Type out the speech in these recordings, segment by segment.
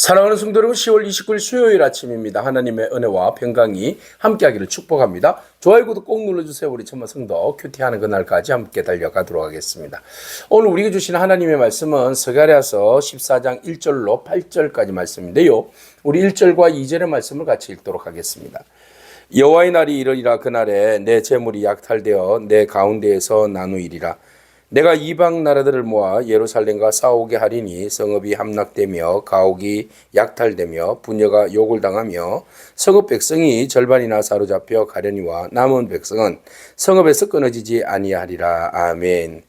사랑하는 성도 여러분, 10월 29일 수요일 아침입니다. 하나님의 은혜와 평강이 함께하기를 축복합니다. 좋아요, 구독 꼭 눌러주세요. 우리 천마 성도 큐티하는 그날까지 함께 달려가도록 하겠습니다. 오늘 우리에게 주신 하나님의 말씀은 스가랴서 14장 1절로 8절까지 말씀인데요. 우리 1절과 2절의 말씀을 같이 읽도록 하겠습니다. 여호와의 날이 이르리라. 그날에 내 재물이 약탈되어 내 가운데에서 나누이리라. 내가 이방 나라들을 모아 예루살렘과 싸우게 하리니 성읍이 함락되며 가옥이 약탈되며 부녀가 욕을 당하며 성읍 백성이 절반이나 사로잡혀 가려니와 남은 백성은 성읍에서 끊어지지 아니하리라. 아멘.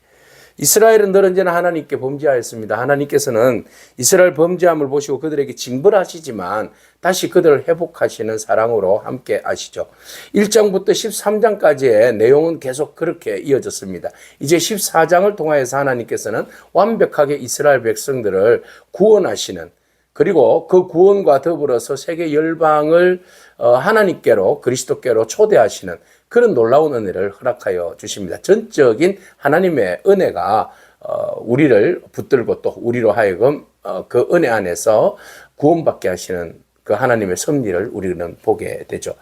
이스라엘은 늘 언제나 하나님께 범죄하였습니다. 하나님께서는 이스라엘 범죄함을 보시고 그들에게 징벌하시지만 다시 그들을 회복하시는 사랑으로 함께 하시죠. 1장부터 13장까지의 내용은 계속 그렇게 이어졌습니다. 이제 14장을 통하여서 하나님께서는 완벽하게 이스라엘 백성들을 구원하시는, 그리고 그 구원과 더불어서 세계 열방을 하나님께로, 그리스도께로 초대하시는 그런 놀라운 은혜를 허락하여 주십니다. 전적인 하나님의 은혜가 우리를 붙들고 또 우리로 하여금 그 은혜 안에서 구원받게 하시는 그 하나님의 섭리를 우리는 보게 되죠.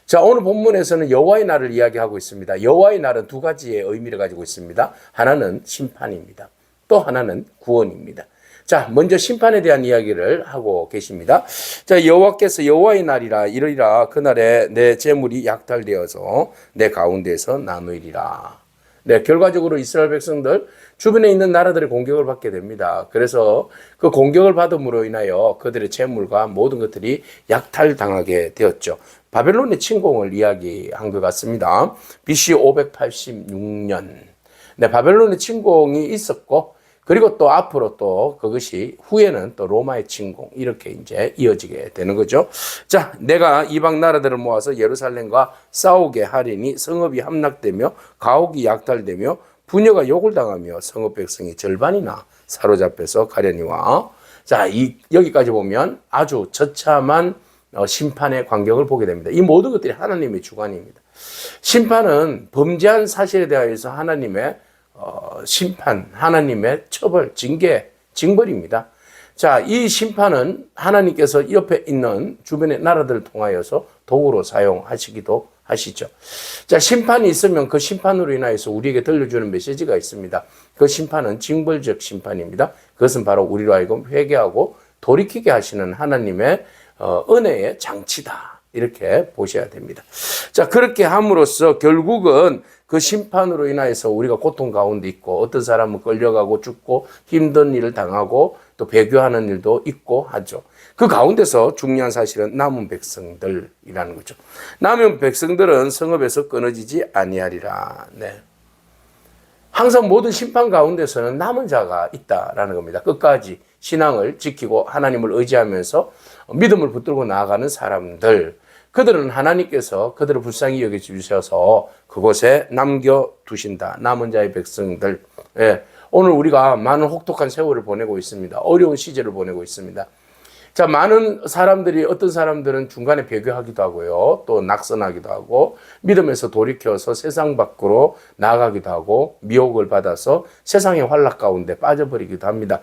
자, 오늘 본문에서는 여호와의 날을 이야기하고 있습니다. 여호와의 날은 두 가지의 의미를 가지고 있습니다. 하나는 심판입니다. 또 하나는 구원입니다. 자, 먼저 심판에 대한 이야기를 하고 계십니다. 자, 여호와께서 여호와의 날이라 이르리라. 그날에 내 재물이 약탈되어서 내 가운데에서 나누이리라. 네, 결과적으로 이스라엘 백성들 주변에 있는 나라들의 공격을 받게 됩니다. 그래서 그 공격을 받음으로 인하여 그들의 재물과 모든 것들이 약탈당하게 되었죠. 바벨론의 침공을 이야기한 것 같습니다. BC 586년. 네, 바벨론의 침공이 있었고, 그리고 또 앞으로 또 그것이 후에는 또 로마의 침공, 이렇게 이제 이어지게 되는 거죠. 자, 내가 이방 나라들을 모아서 예루살렘과 싸우게 하리니 성읍이 함락되며 가옥이 약탈되며 부녀가 욕을 당하며 성읍 백성이 절반이나 사로잡혀서 가려니와. 자, 여기까지 보면 아주 처참한 심판의 광경을 보게 됩니다. 이 모든 것들이 하나님의 주관입니다. 심판은 범죄한 사실에 대하여서 하나님의 심판, 하나님의 처벌, 징계, 징벌입니다. 자, 이 심판은 하나님께서 옆에 있는 주변의 나라들을 통하여서 도구로 사용하시기도 하시죠. 자, 심판이 있으면 그 심판으로 인하여서 우리에게 들려주는 메시지가 있습니다. 그 심판은 징벌적 심판입니다. 그것은 바로 우리로 하여금 회개하고 돌이키게 하시는 하나님의 은혜의 장치다, 이렇게 보셔야 됩니다. 자, 그렇게 함으로써 결국은 그 심판으로 인하여서 우리가 고통 가운데 있고, 어떤 사람은 끌려가고 죽고 힘든 일을 당하고 또 배교하는 일도 있고 하죠. 그 가운데서 중요한 사실은 남은 백성들이라는 거죠. 남은 백성들은 성읍에서 끊어지지 아니하리라. 네. 항상 모든 심판 가운데서는 남은 자가 있다라는 겁니다. 끝까지 신앙을 지키고 하나님을 의지하면서 믿음을 붙들고 나아가는 사람들, 그들은 하나님께서 그들을 불쌍히 여겨주셔서 그곳에 남겨두신다. 남은 자의 백성들. 예, 오늘 우리가 많은 혹독한 세월을 보내고 있습니다. 어려운 시절을 보내고 있습니다. 자, 많은 사람들이, 어떤 사람들은 중간에 배교하기도 하고요, 또 낙선하기도 하고, 믿음에서 돌이켜서 세상 밖으로 나아가기도 하고, 미혹을 받아서 세상의 환락 가운데 빠져버리기도 합니다.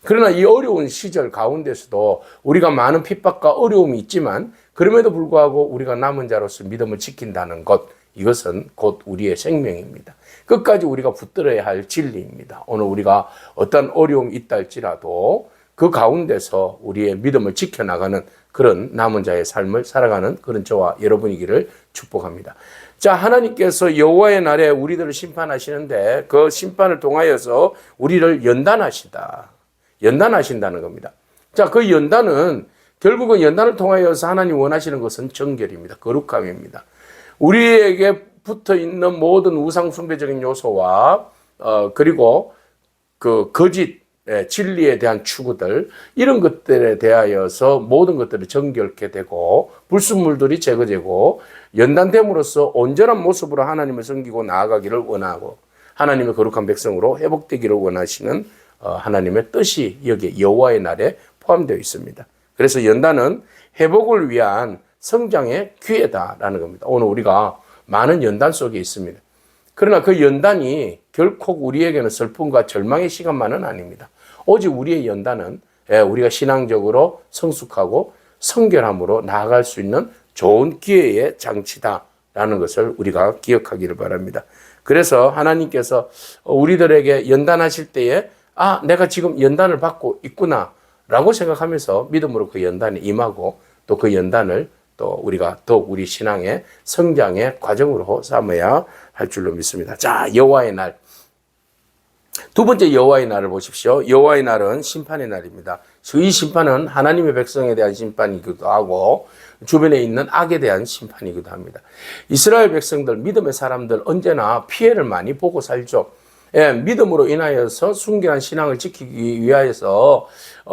그러나 이 어려운 시절 가운데서도 우리가 많은 핍박과 어려움이 있지만, 그럼에도 불구하고 우리가 남은 자로서 믿음을 지킨다는 것, 이것은 곧 우리의 생명입니다. 끝까지 우리가 붙들어야 할 진리입니다. 오늘 우리가 어떤 어려움이 있다 할지라도 그 가운데서 우리의 믿음을 지켜나가는 그런 남은 자의 삶을 살아가는 그런 저와 여러분이기를 축복합니다. 자, 하나님께서 여호와의 날에 우리들을 심판하시는데 그 심판을 통하여서 우리를 연단하신다는 겁니다. 자, 그 연단은 결국은 연단을 통하여서 하나님 원하시는 것은 정결입니다. 거룩함입니다. 우리에게 붙어 있는 모든 우상 숭배적인 요소와 그리고 그 거짓 진리에 대한 추구들, 이런 것들에 대하여서 모든 것들이 정결케 되고 불순물들이 제거되고 연단됨으로써 온전한 모습으로 하나님을 섬기고 나아가기를 원하고 하나님의 거룩한 백성으로 회복되기를 원하시는 하나님의 뜻이 여기 여호와의 날에 포함되어 있습니다. 그래서 연단은 회복을 위한 성장의 기회다라는 겁니다. 오늘 우리가 많은 연단 속에 있습니다. 그러나 그 연단이 결코 우리에게는 슬픔과 절망의 시간만은 아닙니다. 오직 우리의 연단은 우리가 신앙적으로 성숙하고 성결함으로 나아갈 수 있는 좋은 기회의 장치다라는 것을 우리가 기억하기를 바랍니다. 그래서 하나님께서 우리들에게 연단하실 때에 내가 지금 연단을 받고 있구나 라고 생각하면서 믿음으로 그 연단에 임하고 또 그 연단을 또 우리가 더욱 우리 신앙의 성장의 과정으로 삼아야 할 줄로 믿습니다. 자, 여호와의 날. 두 번째 여호와의 날을 보십시오. 여호와의 날은 심판의 날입니다. 이 심판은 하나님의 백성에 대한 심판이기도 하고 주변에 있는 악에 대한 심판이기도 합니다. 이스라엘 백성들, 믿음의 사람들 언제나 피해를 많이 보고 살죠. 믿음으로 인하여서 순결한 신앙을 지키기 위하여서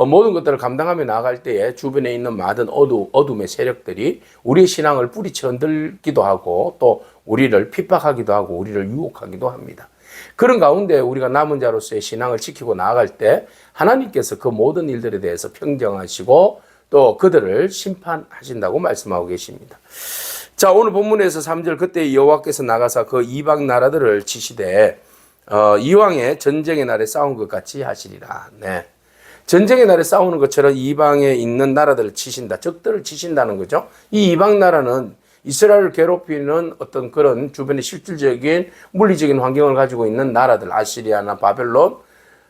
모든 것들을 감당하며 나아갈 때에 주변에 있는 많은 어둠의 세력들이 우리의 신앙을 뿌리쳐 흔들기도 하고 또 우리를 핍박하기도 하고 우리를 유혹하기도 합니다. 그런 가운데 우리가 남은 자로서의 신앙을 지키고 나아갈 때 하나님께서 그 모든 일들에 대해서 평정하시고 또 그들을 심판하신다고 말씀하고 계십니다. 자, 오늘 본문에서 3절 그때 여호와께서 나가사 그 이방 나라들을 치시되 이왕의 전쟁의 날에 싸운 것 같이 하시리라. 네. 전쟁의 날에 싸우는 것처럼 이방에 있는 나라들을 치신다. 적들을 치신다는 거죠. 이 이방 나라는 이스라엘을 괴롭히는 어떤 그런 주변의 실질적인 물리적인 환경을 가지고 있는 나라들, 아시리아나 바벨론,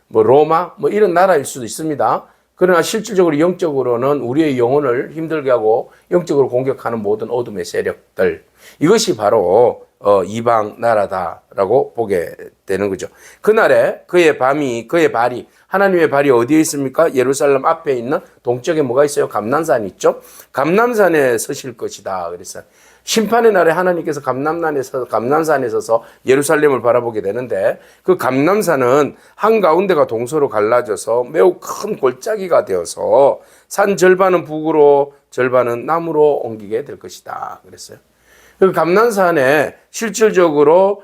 로마, 이런 나라일 수도 있습니다. 그러나 실질적으로 영적으로는 우리의 영혼을 힘들게 하고 영적으로 공격하는 모든 어둠의 세력들, 이것이 바로 이방 나라다라고 보게 되는 거죠. 그날에 그의 발이 하나님의 발이 어디에 있습니까? 예루살렘 앞에 있는 동쪽에 뭐가 있어요? 감난산이 있죠. 감난산에 서실 것이다. 그래서 심판의 날에 하나님께서 감난산에 서서 예루살렘을 바라보게 되는데 그 감난산은 한가운데가 동서로 갈라져서 매우 큰 골짜기가 되어서 산 절반은 북으로 절반은 남으로 옮기게 될 것이다. 그랬어요. 그 감난산에 실질적으로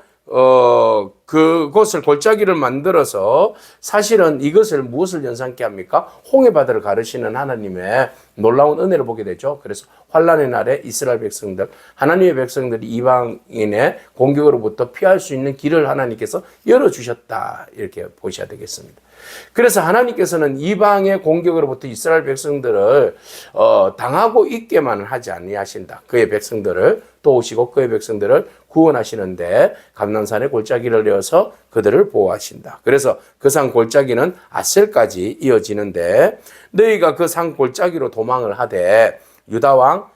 그곳을 골짜기를 만들어서 사실은 이것을 무엇을 연상케 합니까? 홍해바다를 가르시는 하나님의 놀라운 은혜를 보게 되죠. 그래서 환란의 날에 이스라엘 백성들, 하나님의 백성들이 이방인의 공격으로부터 피할 수 있는 길을 하나님께서 열어주셨다. 이렇게 보셔야 되겠습니다. 그래서 하나님께서는 이방의 공격으로부터 이스라엘 백성들을 당하고 있게만 하지 아니하신다. 그의 백성들을 도우시고 그의 백성들을 구원하시는데 감난산의 골짜기를 내어서 그들을 보호하신다. 그래서 그 산 골짜기는 아셀까지 이어지는데 너희가 그 산 골짜기로 도망을 하되 유다왕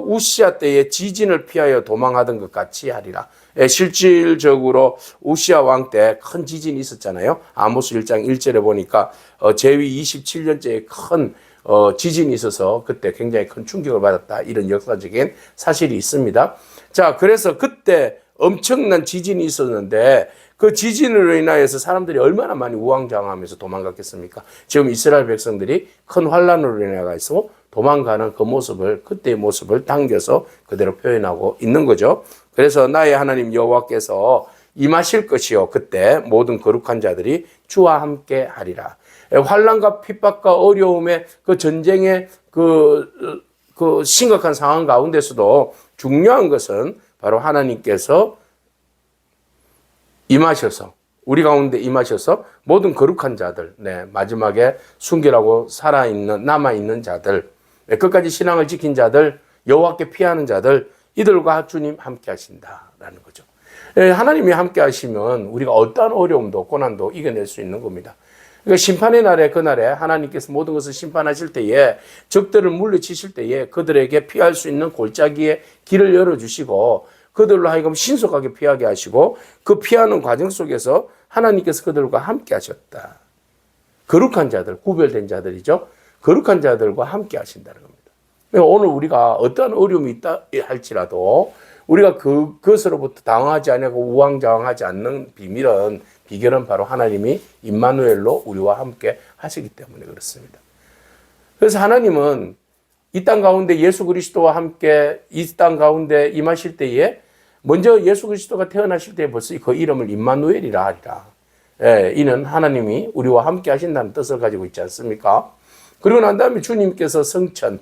우시아 때의 지진을 피하여 도망하던 것 같이 하리라. 실질적으로 우시아 왕 때 큰 지진이 있었잖아요. 아모스 1장 1절에 보니까 제위 27년째의 큰 지진이 있어서 그때 굉장히 큰 충격을 받았다. 이런 역사적인 사실이 있습니다. 자, 그래서 그때 엄청난 지진이 있었는데 그 지진으로 인하여서 사람들이 얼마나 많이 우왕좌왕하면서 도망갔겠습니까? 지금 이스라엘 백성들이 큰 환란으로 인해서 도망가는 그 모습을, 그때의 모습을 당겨서 그대로 표현하고 있는 거죠. 그래서 나의 하나님 여호와께서 임하실 것이요 그때 모든 거룩한 자들이 주와 함께 하리라. 환란과 핍박과 어려움의 그 전쟁의 그 심각한 상황 가운데서도 중요한 것은 바로 하나님께서 임하셔서 우리 가운데 임하셔서 모든 거룩한 자들, 마지막에 순결하고 살아있는 남아있는 자들, 끝까지 신앙을 지킨 자들, 여호와께 피하는 자들, 이들과 주님 함께 하신다라는 거죠. 하나님이 함께 하시면 우리가 어떠한 어려움도 고난도 이겨낼 수 있는 겁니다. 그러니까 심판의 날에 그날에 하나님께서 모든 것을 심판하실 때에 적들을 물리치실 때에 그들에게 피할 수 있는 골짜기에 길을 열어주시고 그들로 하여금 신속하게 피하게 하시고 그 피하는 과정 속에서 하나님께서 그들과 함께 하셨다. 거룩한 자들, 구별된 자들이죠. 거룩한 자들과 함께 하신다는 겁니다. 오늘 우리가 어떠한 어려움이 있다 할지라도 우리가 그것으로부터 당황하지 않고 우왕좌왕하지 않는 비결은 바로 하나님이 임마누엘로 우리와 함께 하시기 때문에 그렇습니다. 그래서 하나님은 이 땅 가운데 예수 그리스도와 함께 이 땅 가운데 임하실 때에 먼저 예수 그리스도가 태어나실 때에 벌써 그 이름을 임마누엘이라 하리라. 이는 하나님이 우리와 함께 하신다는 뜻을 가지고 있지 않습니까? 그리고 난 다음에 주님께서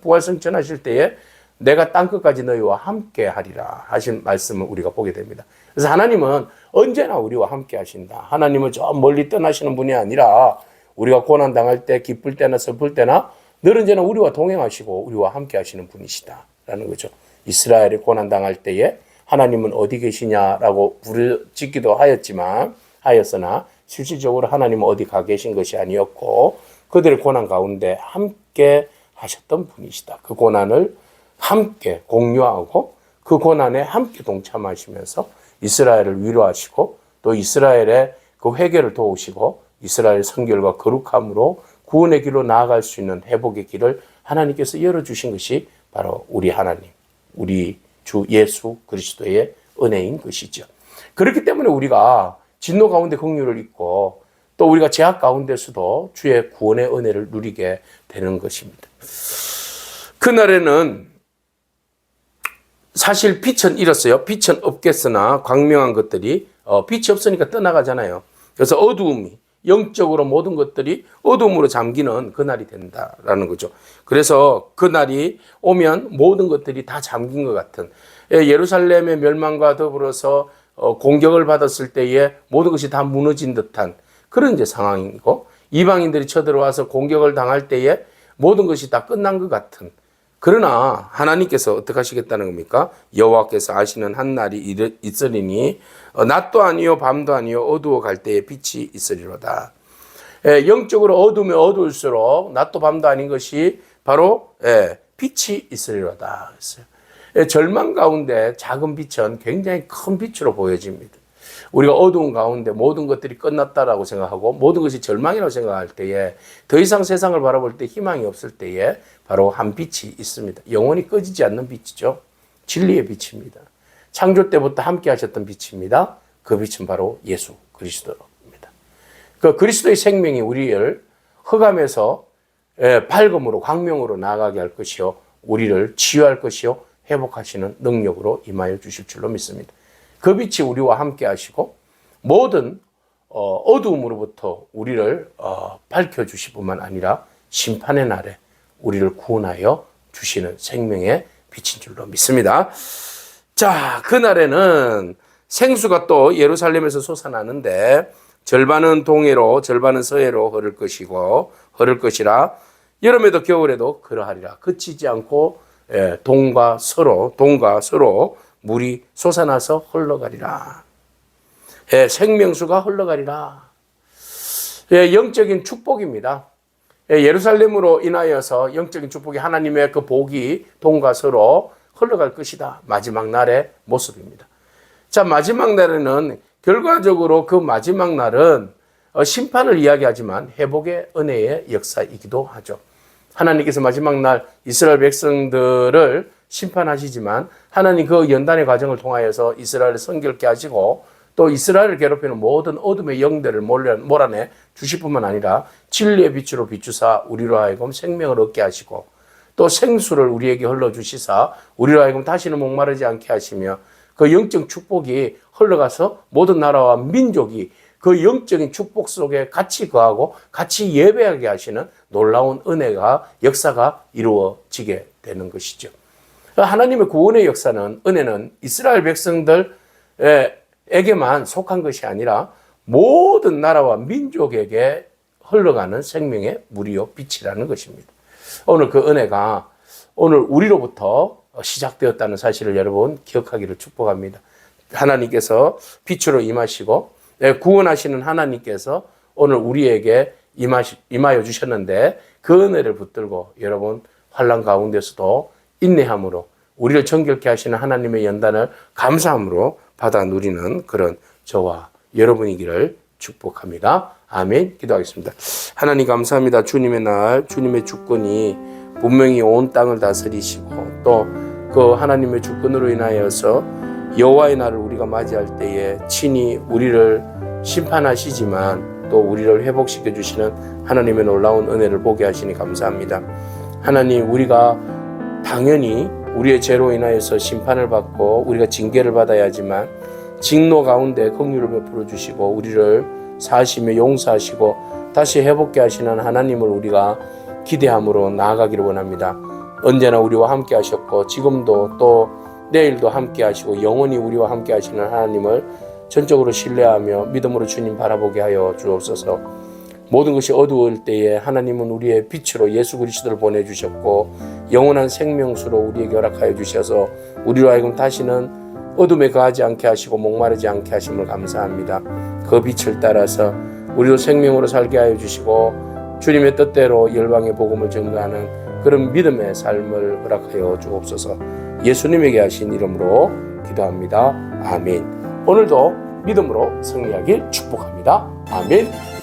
부활 성천하실 때에 내가 땅끝까지 너희와 함께 하리라 하신 말씀을 우리가 보게 됩니다. 그래서 하나님은 언제나 우리와 함께 하신다. 하나님은 저 멀리 떠나시는 분이 아니라 우리가 고난 당할 때, 기쁠 때나 슬플 때나 늘 언제나 우리와 동행하시고 우리와 함께 하시는 분이시다라는 거죠. 이스라엘이 고난 당할 때에 하나님은 어디 계시냐라고 부르짖기도 하였으나 실질적으로 하나님은 어디 가 계신 것이 아니었고 그들의 고난 가운데 함께 하셨던 분이시다. 그 고난을 함께 공유하고 그 고난에 함께 동참하시면서 이스라엘을 위로하시고 또 이스라엘의 그 회개를 도우시고 이스라엘 성결과 거룩함으로 구원의 길로 나아갈 수 있는 회복의 길을 하나님께서 열어주신 것이 바로 우리 하나님, 우리 주 예수 그리스도의 은혜인 것이죠. 그렇기 때문에 우리가 진노 가운데 긍휼을 입고 또 우리가 죄악 가운데서도 주의 구원의 은혜를 누리게 되는 것입니다. 그날에는 사실 빛은 잃었어요. 빛은 없겠으나 광명한 것들이 빛이 없으니까 떠나가잖아요. 그래서 어두움이 영적으로 모든 것들이 어둠으로 잠기는 그날이 된다라는 거죠. 그래서 그날이 오면 모든 것들이 다 잠긴 것 같은 예루살렘의 멸망과 더불어서 공격을 받았을 때에 모든 것이 다 무너진 듯한 그런 이제 상황이고 이방인들이 쳐들어와서 공격을 당할 때에 모든 것이 다 끝난 것 같은 그러나 하나님께서 어떻게 하시겠다는 겁니까? 여호와께서 아시는 한 날이 있으리니 낮도 아니요 밤도 아니요 어두워 갈 때에 빛이 있으리로다. 영적으로 어두우면 어두울수록 낮도 밤도 아닌 것이 바로 빛이 있으리로다. 절망 가운데 작은 빛은 굉장히 큰 빛으로 보여집니다. 우리가 어두운 가운데 모든 것들이 끝났다라고 생각하고 모든 것이 절망이라고 생각할 때에 더 이상 세상을 바라볼 때 희망이 없을 때에 바로 한 빛이 있습니다. 영원히 꺼지지 않는 빛이죠. 진리의 빛입니다. 창조 때부터 함께 하셨던 빛입니다. 그 빛은 바로 예수 그리스도입니다. 그 그리스도의 생명이 우리를 흑암에서 밝음으로 광명으로 나아가게 할 것이요 우리를 치유할 것이요 회복하시는 능력으로 임하여 주실 줄로 믿습니다. 그 빛이 우리와 함께 하시고 모든 어두움으로부터 우리를 밝혀주실 뿐만 아니라 심판의 날에 우리를 구원하여 주시는 생명의 빛인 줄로 믿습니다. 자, 그날에는 생수가 또 예루살렘에서 솟아나는데 절반은 동해로 절반은 서해로 흐를 것이라 여름에도 겨울에도 그러하리라. 그치지 않고 동과 서로 물이 솟아나서 흘러가리라. 생명수가 흘러가리라. 영적인 축복입니다. 예루살렘으로 인하여서 영적인 축복이 하나님의 그 복이 동과 서로 흘러갈 것이다. 마지막 날의 모습입니다. 자, 마지막 날에는 결과적으로 그 마지막 날은 심판을 이야기하지만 회복의 은혜의 역사이기도 하죠. 하나님께서 마지막 날 이스라엘 백성들을 심판하시지만 하나님 그 연단의 과정을 통하여서 이스라엘을 성결케 하시고 또 이스라엘을 괴롭히는 모든 어둠의 영들을 몰아내 주실 뿐만 아니라 진리의 빛으로 비추사 우리로 하여금 생명을 얻게 하시고 또 생수를 우리에게 흘러주시사 우리로 하여금 다시는 목마르지 않게 하시며 그 영적 축복이 흘러가서 모든 나라와 민족이 그 영적인 축복 속에 같이 거하고 같이 예배하게 하시는 놀라운 은혜가 역사가 이루어지게 되는 것이죠. 하나님의 구원의 역사는 은혜는 이스라엘 백성들에게만 속한 것이 아니라 모든 나라와 민족에게 흘러가는 생명의 물이요 빛이라는 것입니다. 오늘 그 은혜가 오늘 우리로부터 시작되었다는 사실을 여러분 기억하기를 축복합니다. 하나님께서 빛으로 임하시고 구원하시는 하나님께서 오늘 우리에게 임하여 주셨는데 그 은혜를 붙들고 여러분 환난 가운데서도 인내함으로 우리를 정결케 하시는 하나님의 연단을 감사함으로 받아 누리는 그런 저와 여러분이기를 축복합니다. 아멘. 기도하겠습니다. 하나님 감사합니다. 주님의 날, 주님의 주권이 분명히 온 땅을 다스리시고 또 그 하나님의 주권으로 인하여서 여호와의 날을 우리가 맞이할 때에 친히 우리를 심판하시지만 또 우리를 회복시켜 주시는 하나님의 놀라운 은혜를 보게 하시니 감사합니다. 하나님, 우리가 당연히 우리의 죄로 인하여서 심판을 받고 우리가 징계를 받아야 하지만 직노 가운데 긍휼을 베풀어 주시고 우리를 사하시며 용서하시고 다시 회복케 하시는 하나님을 우리가 기대함으로 나아가기를 원합니다. 언제나 우리와 함께 하셨고 지금도 또 내일도 함께 하시고 영원히 우리와 함께 하시는 하나님을 전적으로 신뢰하며 믿음으로 주님 바라보게 하여 주옵소서. 모든 것이 어두울 때에 하나님은 우리의 빛으로 예수 그리스도를 보내주셨고 영원한 생명수로 우리에게 허락하여 주셔서 우리로 하여금 다시는 어둠에 거하지 않게 하시고 목마르지 않게 하심을 감사합니다. 그 빛을 따라서 우리도 생명으로 살게 하여 주시고 주님의 뜻대로 열방의 복음을 전가하는 그런 믿음의 삶을 허락하여 주옵소서. 예수님에게 하신 이름으로 기도합니다. 아멘. 오늘도 믿음으로 승리하길 축복합니다. 아멘.